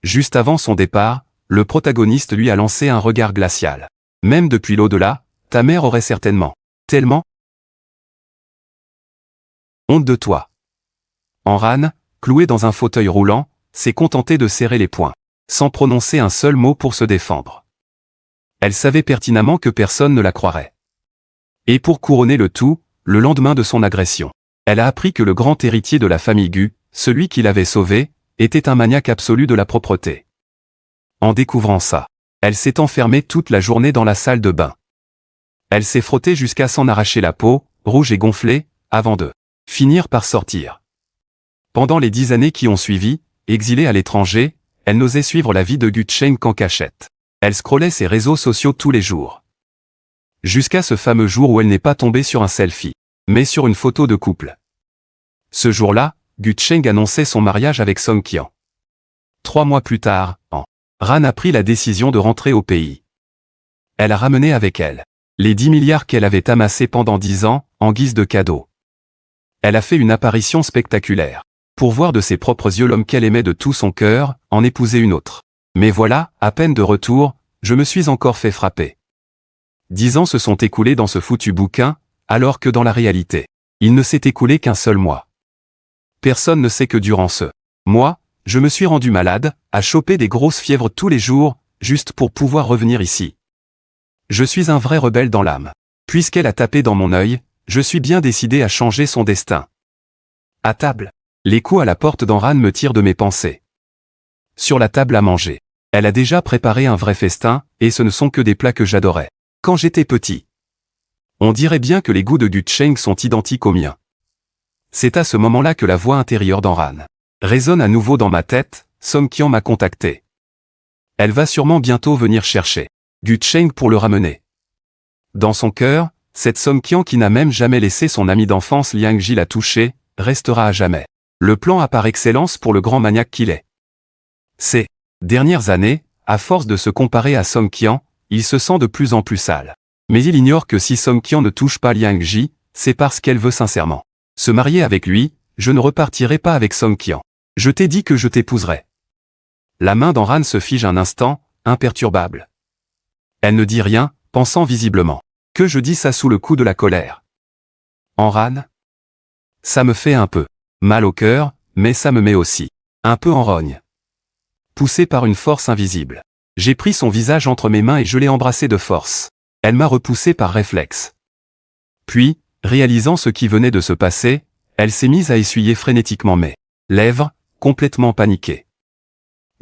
Juste avant son départ, le protagoniste lui a lancé un regard glacial. Même depuis l'au-delà, ta mère aurait certainement tellement honte de toi. Anran, cloué dans un fauteuil roulant, s'est contenté de serrer les poings, sans prononcer un seul mot pour se défendre. Elle savait pertinemment que personne ne la croirait. Et pour couronner le tout, le lendemain de son agression, elle a appris que le grand héritier de la famille Gu, celui qui l'avait sauvé, était un maniaque absolu de la propreté. En découvrant ça, elle s'est enfermée toute la journée dans la salle de bain. Elle s'est frottée jusqu'à s'en arracher la peau, rouge et gonflée, avant de finir par sortir. Pendant les 10 années qui ont suivi, exilée à l'étranger, elle n'osait suivre la vie de Gu Cheng qu'en cachette. Elle scrollait ses réseaux sociaux tous les jours. Jusqu'à ce fameux jour où elle n'est pas tombée sur un selfie, mais sur une photo de couple. Ce jour-là, Gu Cheng annonçait son mariage avec Song Qian. 3 mois plus tard, Anran a pris la décision de rentrer au pays. Elle a ramené avec elle les 10 milliards qu'elle avait amassés pendant 10 ans, en guise de cadeau. Elle a fait une apparition spectaculaire, pour voir de ses propres yeux l'homme qu'elle aimait de tout son cœur, en épouser une autre. Mais voilà, à peine de retour, je me suis encore fait frapper. 10 ans se sont écoulés dans ce foutu bouquin, alors que dans la réalité, il ne s'est écoulé qu'un seul mois. Personne ne sait que durant ce mois, je me suis rendu malade, à choper des grosses fièvres tous les jours, juste pour pouvoir revenir ici. Je suis un vrai rebelle dans l'âme. Puisqu'elle a tapé dans mon œil, je suis bien décidé à changer son destin. À table, les coups à la porte d'Anran me tirent de mes pensées. Sur la table à manger, elle a déjà préparé un vrai festin, et ce ne sont que des plats que j'adorais quand j'étais petit. On dirait bien que les goûts de Gu Cheng sont identiques aux miens. C'est à ce moment-là que la voix intérieure d'Anran résonne à nouveau dans ma tête. Song Qian m'a contacté. Elle va sûrement bientôt venir chercher Gu Cheng pour le ramener. Dans son cœur, cette Song Qian qui n'a même jamais laissé son ami d'enfance Liang Ji la toucher, restera à jamais le plan A par excellence pour le grand maniaque qu'il est. Ces dernières années, à force de se comparer à Song Qian, il se sent de plus en plus sale. Mais il ignore que si Song Qian ne touche pas Liang Ji, c'est parce qu'elle veut sincèrement se marier avec lui. Je ne repartirai pas avec Song Qian. Je t'ai dit que je t'épouserais. La main d'Anran se fige un instant, imperturbable. Elle ne dit rien, pensant visiblement que je dis ça sous le coup de la colère. Anran? Ça me fait un peu mal au cœur, mais ça me met aussi un peu en rogne. Poussé par une force invisible, j'ai pris son visage entre mes mains et je l'ai embrassé de force. Elle m'a repoussé par réflexe. Puis, réalisant ce qui venait de se passer, elle s'est mise à essuyer frénétiquement mes lèvres, complètement paniquée.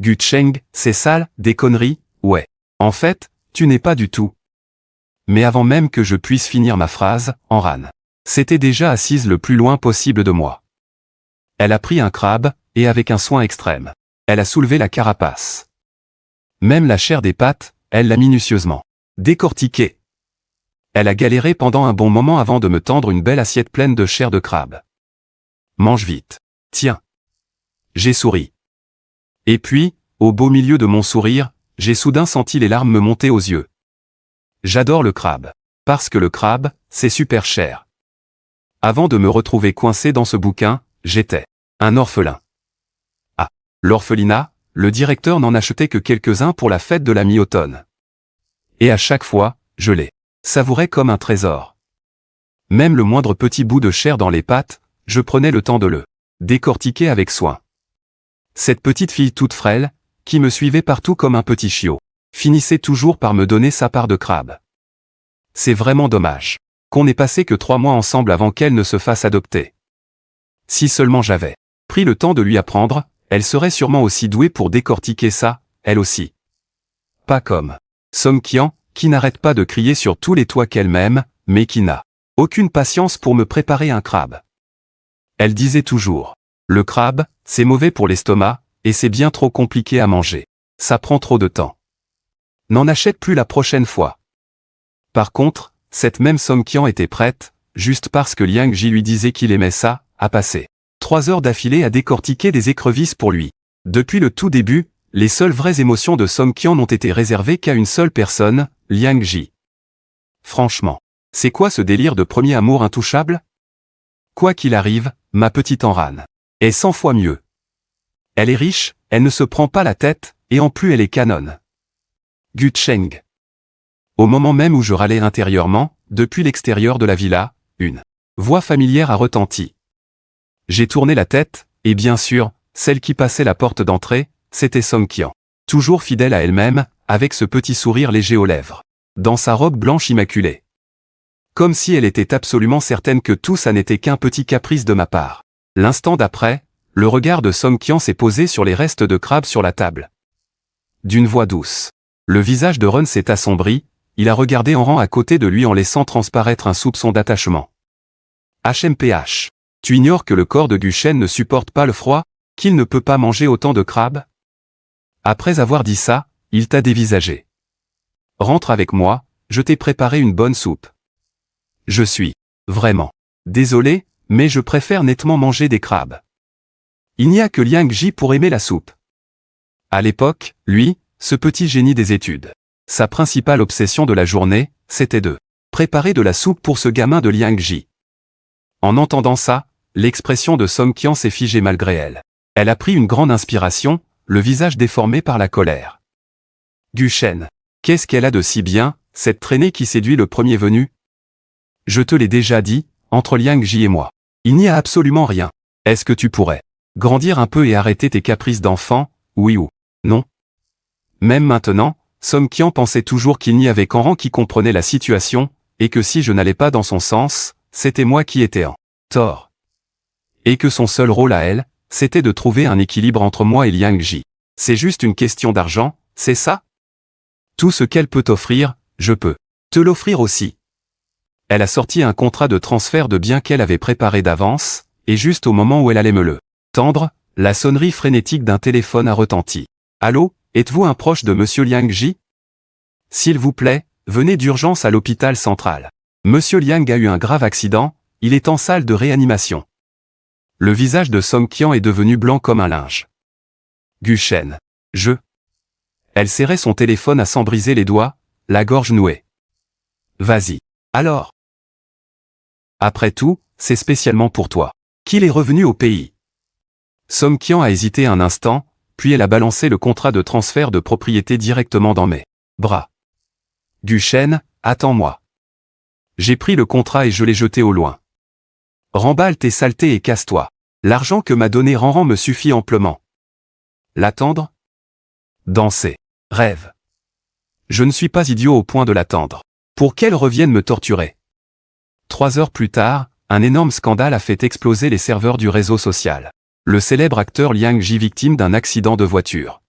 Gu Cheng, c'est sale, des conneries, ouais. En fait, tu n'es pas du tout. Mais avant même que je puisse finir ma phrase, Anran s'était déjà assise le plus loin possible de moi. Elle a pris un crabe, et avec un soin extrême, elle a soulevé la carapace. Même la chair des pattes, elle l'a minutieusement décortiquée. Elle a galéré pendant un bon moment avant de me tendre une belle assiette pleine de chair de crabe. Mange vite. Tiens. J'ai souri. Et puis, au beau milieu de mon sourire, j'ai soudain senti les larmes me monter aux yeux. J'adore le crabe. Parce que le crabe, c'est super cher. Avant de me retrouver coincé dans ce bouquin, j'étais un orphelin. Ah, l'orphelinat, le directeur n'en achetait que quelques-uns pour la fête de la mi-automne. Et à chaque fois, je les savourais comme un trésor. Même le moindre petit bout de chair dans les pattes, je prenais le temps de le décortiquer avec soin. Cette petite fille toute frêle, qui me suivait partout comme un petit chiot, finissait toujours par me donner sa part de crabe. C'est vraiment dommage qu'on n'ait passé que 3 mois ensemble avant qu'elle ne se fasse adopter. Si seulement j'avais pris le temps de lui apprendre, elle serait sûrement aussi douée pour décortiquer ça, elle aussi. Pas comme Song Qian, qui n'arrête pas de crier sur tous les toits qu'elle m'aime, mais qui n'a aucune patience pour me préparer un crabe. Elle disait toujours, le crabe, c'est mauvais pour l'estomac, et c'est bien trop compliqué à manger. Ça prend trop de temps. N'en achète plus la prochaine fois. Par contre, cette même Song Qian était prête, juste parce que Liang Ji lui disait qu'il aimait ça, à passer 3 heures d'affilée à décortiquer des écrevisses pour lui. Depuis le tout début, les seules vraies émotions de Song Qian n'ont été réservées qu'à une seule personne, Liang Ji. Franchement, c'est quoi ce délire de premier amour intouchable? Quoi qu'il arrive, ma petite Enran est 100 fois mieux. Elle est riche, elle ne se prend pas la tête, et en plus elle est canonne. Gu Cheng. Au moment même où je râlais intérieurement, depuis l'extérieur de la villa, une voix familière a retenti. J'ai tourné la tête, et bien sûr, celle qui passait la porte d'entrée, c'était Song Qian. Toujours fidèle à elle-même, avec ce petit sourire léger aux lèvres. Dans sa robe blanche immaculée. Comme si elle était absolument certaine que tout ça n'était qu'un petit caprice de ma part. L'instant d'après, le regard de Song Qian s'est posé sur les restes de crabe sur la table. D'une voix douce. Le visage de Ren s'est assombri, il a regardé Enran à côté de lui en laissant transparaître un soupçon d'attachement. HMPH. Tu ignores que le corps de Gu Shen ne supporte pas le froid, qu'il ne peut pas manger autant de crabes? Après avoir dit ça, il t'a dévisagé. Rentre avec moi, je t'ai préparé une bonne soupe. Je suis vraiment désolé, mais je préfère nettement manger des crabes. Il n'y a que Liang Ji pour aimer la soupe. À l'époque, lui, ce petit génie des études, sa principale obsession de la journée, c'était de préparer de la soupe pour ce gamin de Liang Ji. En entendant ça, l'expression de Song Qian s'est figée malgré elle. Elle a pris une grande inspiration, le visage déformé par la colère. Gu Shen, qu'est-ce qu'elle a de si bien, cette traînée qui séduit le premier venu? Je te l'ai déjà dit, entre Liang Ji et moi, il n'y a absolument rien. Est-ce que tu pourrais grandir un peu et arrêter tes caprices d'enfant, oui ou non? Même maintenant, Song Qian pensait toujours qu'il n'y avait qu'Enran qui comprenait la situation, et que si je n'allais pas dans son sens, c'était moi qui étais en tort. Et que son seul rôle à elle, c'était de trouver un équilibre entre moi et Liang Ji. C'est juste une question d'argent, c'est ça? Tout ce qu'elle peut t'offrir, je peux te l'offrir aussi. Elle a sorti un contrat de transfert de biens qu'elle avait préparé d'avance, et juste au moment où elle allait me le tendre, la sonnerie frénétique d'un téléphone a retenti. Allô, êtes-vous un proche de Monsieur Liang Ji? S'il vous plaît, venez d'urgence à l'hôpital central. Monsieur Liang a eu un grave accident, il est en salle de réanimation. Le visage de Song Qian est devenu blanc comme un linge. Gu Shen. Elle serrait son téléphone à s'en briser les doigts, la gorge nouée. Vas-y. Alors. Après tout, c'est spécialement pour toi qu'il est revenu au pays. Song Qian a hésité un instant, puis elle a balancé le contrat de transfert de propriété directement dans mes bras. Gu Shen, attends-moi. J'ai pris le contrat et je l'ai jeté au loin. Remballe tes saletés et casse-toi. L'argent que m'a donné Ranran me suffit amplement. L'attendre? Dans ses rêves. Je ne suis pas idiot au point de l'attendre. Pour qu'elle revienne me torturer. 3 heures plus tard, un énorme scandale a fait exploser les serveurs du réseau social. Le célèbre acteur Liang Ji victime d'un accident de voiture.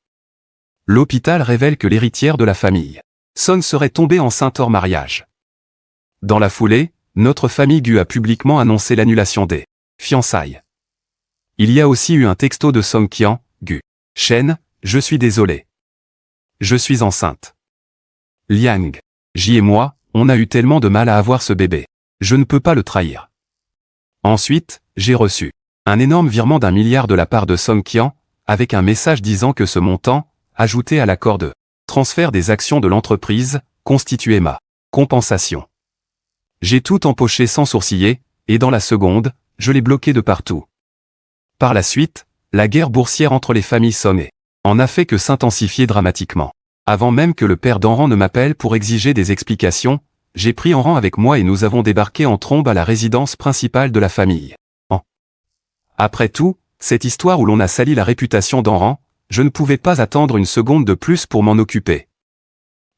L'hôpital révèle que l'héritière de la famille Son serait tombée enceinte hors mariage. Dans la foulée, notre famille Gu a publiquement annoncé l'annulation des fiançailles. Il y a aussi eu un texto de Song Qian, Gu Shen, je suis désolé. Je suis enceinte. Liang Ji et moi, on a eu tellement de mal à avoir ce bébé. Je ne peux pas le trahir. Ensuite, j'ai reçu un énorme virement d'1 milliard de la part de Song Qian, avec un message disant que ce montant, ajouté à l'accord de transfert des actions de l'entreprise, constituait ma compensation. J'ai tout empoché sans sourciller, et dans la seconde, je l'ai bloqué de partout. Par la suite, la guerre boursière entre les familles Song en a fait que s'intensifier dramatiquement. Avant même que le père d'Enran ne m'appelle pour exiger des explications, j'ai pris Enran avec moi et nous avons débarqué en trombe à la résidence principale de la famille. Après tout, cette histoire où l'on a sali la réputation d'Enran, je ne pouvais pas attendre une seconde de plus pour m'en occuper.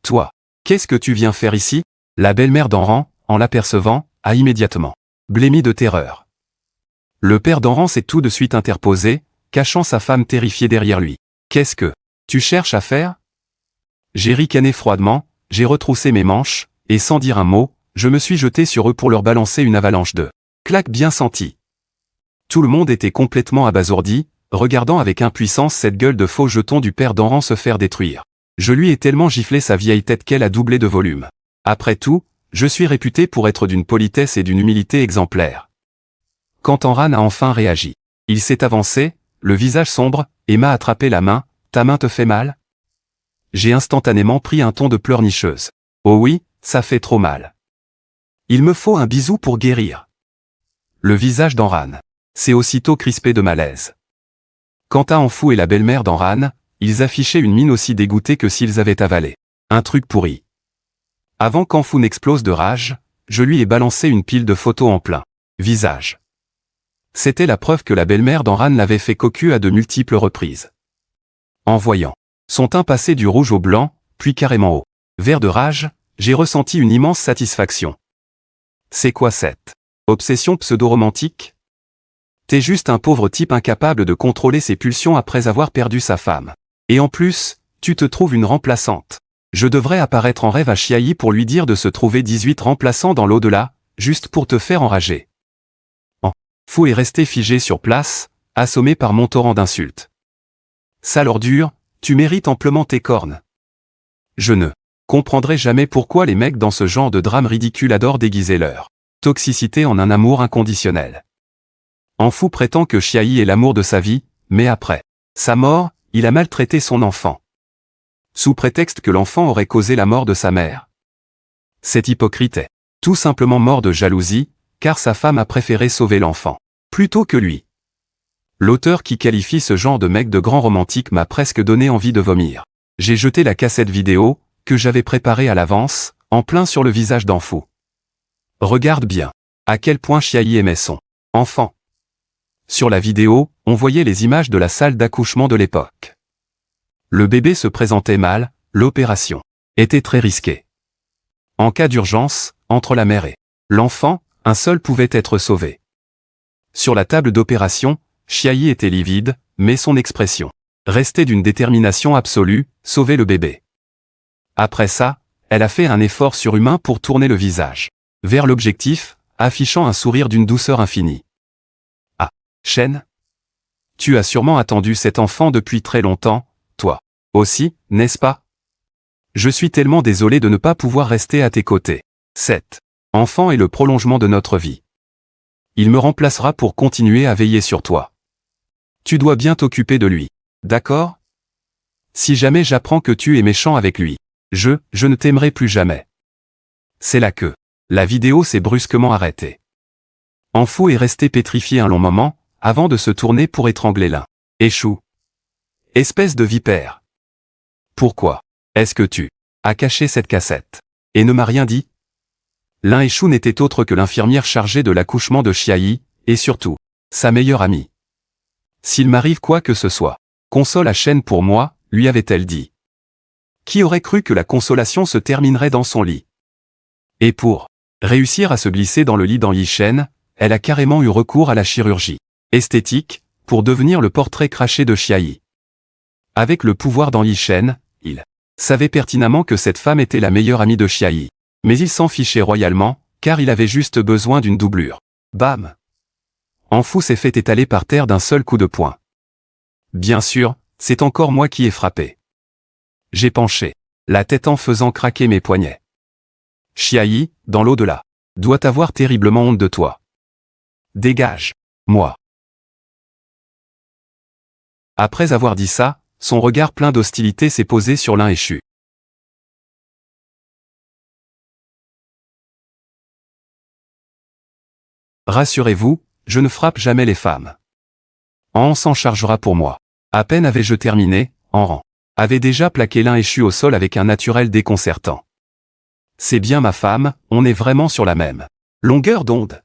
Toi, qu'est-ce que tu viens faire ici? La belle-mère d'Enran, en l'apercevant, a immédiatement blêmi de terreur. Le père d'Enran s'est tout de suite interposé, cachant sa femme terrifiée derrière lui. Qu'est-ce que tu cherches à faire? J'ai ricané froidement, j'ai retroussé mes manches, et sans dire un mot, je me suis jeté sur eux pour leur balancer une avalanche de claques bien senties. Tout le monde était complètement abasourdi, regardant avec impuissance cette gueule de faux jeton du père d'Enran se faire détruire. Je lui ai tellement giflé sa vieille tête qu'elle a doublé de volume. Après tout, je suis réputé pour être d'une politesse et d'une humilité exemplaires. Quand Enran a enfin réagi, il s'est avancé, le visage sombre, et m'a attrapé la main. Ta main te fait mal? J'ai instantanément pris un ton de pleurnicheuse. Oh oui, ça fait trop mal. Il me faut un bisou pour guérir. Le visage d'Enran s'est aussitôt crispé de malaise. Quant à Anfou et la belle-mère d'Enran, ils affichaient une mine aussi dégoûtée que s'ils avaient avalé un truc pourri. Avant qu'Anfou n'explose de rage, je lui ai balancé une pile de photos en plein visage. C'était la preuve que la belle-mère d'Enran l'avait fait cocu à de multiples reprises. En voyant son teint passer du rouge au blanc, puis carrément au vert de rage, j'ai ressenti une immense satisfaction. C'est quoi cette obsession pseudo-romantique? T'es juste un pauvre type incapable de contrôler ses pulsions après avoir perdu sa femme. Et en plus, tu te trouves une remplaçante. Je devrais apparaître en rêve à Chiayi pour lui dire de se trouver 18 remplaçants dans l'au-delà, juste pour te faire enrager. Anfou est resté figé sur place, assommé par mon torrent d'insultes. Sale ordure, tu mérites amplement tes cornes. Je ne comprendrai jamais pourquoi les mecs dans ce genre de drame ridicule adorent déguiser leur toxicité en un amour inconditionnel. Anfou prétend que Chiayi est l'amour de sa vie, mais après sa mort, il a maltraité son enfant. Sous prétexte que l'enfant aurait causé la mort de sa mère. Cet hypocrite est tout simplement mort de jalousie, car sa femme a préféré sauver l'enfant plutôt que lui. L'auteur qui qualifie ce genre de mec de grand romantique m'a presque donné envie de vomir. J'ai jeté la cassette vidéo, que j'avais préparée à l'avance, en plein sur le visage d'Anfou. Regarde bien à quel point Chiayi aimait son enfant. Sur la vidéo, on voyait les images de la salle d'accouchement de l'époque. Le bébé se présentait mal, l'opération était très risquée. En cas d'urgence, entre la mère et l'enfant, un seul pouvait être sauvé. Sur la table d'opération, Chiayi était livide, mais son expression restait d'une détermination absolue, sauver le bébé. Après ça, elle a fait un effort surhumain pour tourner le visage vers l'objectif, affichant un sourire d'une douceur infinie. Ah, Shen? Tu as sûrement attendu cet enfant depuis très longtemps, toi aussi, n'est-ce pas? Je suis tellement désolé de ne pas pouvoir rester à tes côtés. Cet enfant est le prolongement de notre vie. Il me remplacera pour continuer à veiller sur toi. Tu dois bien t'occuper de lui, d'accord? Si jamais j'apprends que tu es méchant avec lui, je ne t'aimerai plus jamais. C'est là que la vidéo s'est brusquement arrêtée. Anfou est resté pétrifié un long moment, avant de se tourner pour étrangler l'un. Échoue. Espèce de vipère. Pourquoi est-ce que tu as caché cette cassette et ne m'as rien dit? L'un Échou n'était autre que l'infirmière chargée de l'accouchement de Chiayi, et surtout, sa meilleure amie. S'il m'arrive quoi que ce soit, console à Shen pour moi, lui avait-elle dit. Qui aurait cru que la consolation se terminerait dans son lit? Et pour réussir à se glisser dans le lit d'Yi-Shen, elle a carrément eu recours à la chirurgie esthétique, pour devenir le portrait craché de Chiayi. Avec le pouvoir d'Yi-Shen, il savait pertinemment que cette femme était la meilleure amie de Chiayi. Mais il s'en fichait royalement, car il avait juste besoin d'une doublure. Bam! Anfou s'est fait étaler par terre d'un seul coup de poing. Bien sûr, c'est encore moi qui ai frappé. J'ai penché la tête en faisant craquer mes poignets. Chiayi, dans l'au-delà, doit avoir terriblement honte de toi. Dégage, moi. Après avoir dit ça, son regard plein d'hostilité s'est posé sur l'un Échu. Rassurez-vous, je ne frappe jamais les femmes. On s'en chargera pour moi. À peine avais-je terminé, Enran avait déjà plaqué l'un Échu au sol avec un naturel déconcertant. C'est bien ma femme, on est vraiment sur la même longueur d'onde.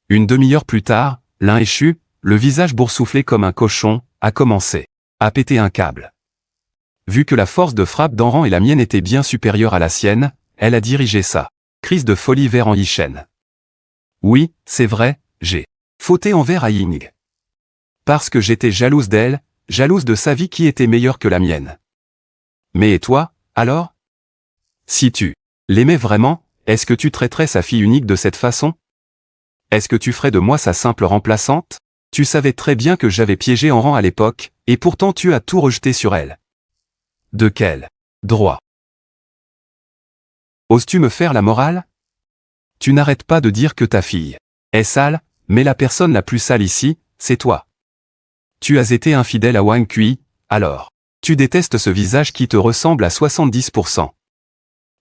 Une demi-heure plus tard, l'un Échu, le visage boursouflé comme un cochon, a commencé à péter un câble. Vu que la force de frappe d'Enran et la mienne était bien supérieure à la sienne, elle a dirigé sa crise de folie vers Yi-Shen. Oui, c'est vrai, j'ai fauté envers Ying. Parce que j'étais jalouse d'elle, jalouse de sa vie qui était meilleure que la mienne. Mais et toi, alors? Si tu l'aimais vraiment, est-ce que tu traiterais sa fille unique de cette façon? Est-ce que tu ferais de moi sa simple remplaçante? Tu savais très bien que j'avais piégé Enran à l'époque, et pourtant tu as tout rejeté sur elle. De quel droit? Oses-tu me faire la morale? Tu n'arrêtes pas de dire que ta fille est sale, mais la personne la plus sale ici, c'est toi. Tu as été infidèle à Wang Kui, alors. Tu détestes ce visage qui te ressemble à 70%.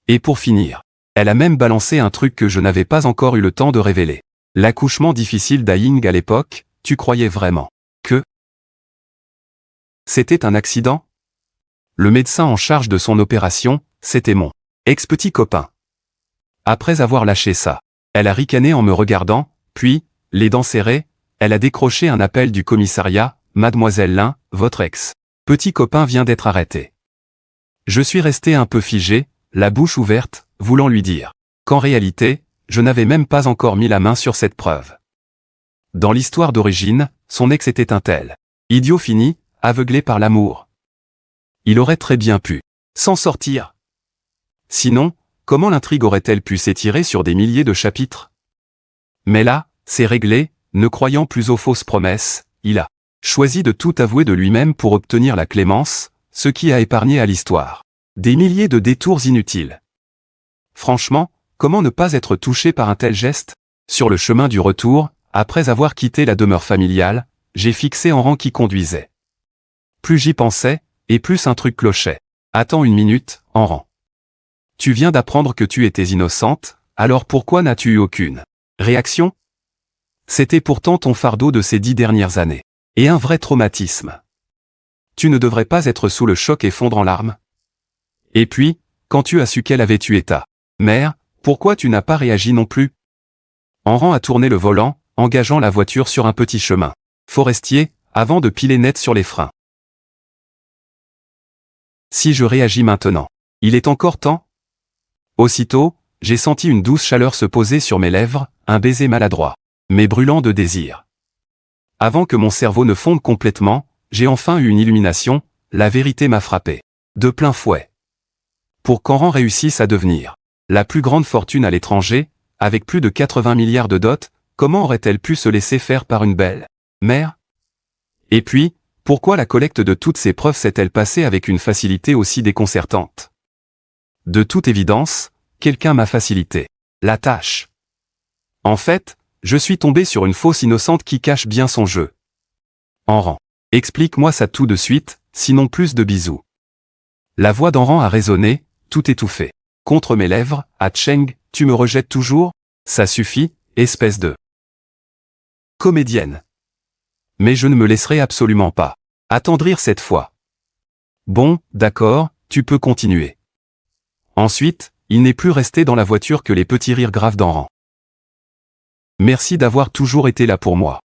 Et pour finir, elle a même balancé un truc que je n'avais pas encore eu le temps de révéler. L'accouchement difficile d'Aying à l'époque, tu croyais vraiment que c'était un accident? Le médecin en charge de son opération, c'était mon ex-petit copain. Après avoir lâché ça, elle a ricané en me regardant, puis, les dents serrées, elle a décroché un appel du commissariat. Mademoiselle Lin, votre ex-petit copain vient d'être arrêté. Je suis resté un peu figé, la bouche ouverte, voulant lui dire qu'en réalité, je n'avais même pas encore mis la main sur cette preuve. Dans l'histoire d'origine, son ex était un tel idiot fini, aveuglé par l'amour. Il aurait très bien pu s'en sortir. Sinon, comment l'intrigue aurait-elle pu s'étirer sur des milliers de chapitres? Mais là, c'est réglé, ne croyant plus aux fausses promesses, il a choisi de tout avouer de lui-même pour obtenir la clémence, ce qui a épargné à l'histoire des milliers de détours inutiles. Franchement, comment ne pas être touché par un tel geste? Sur le chemin du retour, après avoir quitté la demeure familiale, j'ai fixé Enran qui conduisait. Plus j'y pensais, et plus un truc clochait. Attends une minute, Enran. Tu viens d'apprendre que tu étais innocente, alors pourquoi n'as-tu eu aucune réaction? C'était pourtant ton fardeau de ces 10 dernières années. Et un vrai traumatisme. Tu ne devrais pas être sous le choc et fondre en larmes. Et puis, quand tu as su qu'elle avait tué ta mère, pourquoi tu n'as pas réagi non plus? Enran a tourné le volant, engageant la voiture sur un petit chemin forestier, avant de piler net sur les freins. Si je réagis maintenant, il est encore temps? Aussitôt, j'ai senti une douce chaleur se poser sur mes lèvres, un baiser maladroit, mais brûlant de désir. Avant que mon cerveau ne fonde complètement, j'ai enfin eu une illumination, la vérité m'a frappé. De plein fouet. Pour qu'Enran réussisse à devenir la plus grande fortune à l'étranger, avec plus de 80 milliards de dots, comment aurait-elle pu se laisser faire par une belle mère? Et puis, pourquoi la collecte de toutes ces preuves s'est-elle passée avec une facilité aussi déconcertante? De toute évidence, quelqu'un m'a facilité la tâche. En fait, je suis tombé sur une fausse innocente qui cache bien son jeu. Enran, explique-moi ça tout de suite, sinon plus de bisous. La voix d'Enran a résonné, tout étouffé. Contre mes lèvres, Ah Cheng, tu me rejettes toujours? Ça suffit, espèce de comédienne. Mais je ne me laisserai absolument pas attendrir cette fois. Bon, d'accord, tu peux continuer. Ensuite, il n'est plus resté dans la voiture que les petits rires graves d'Enran. Merci d'avoir toujours été là pour moi.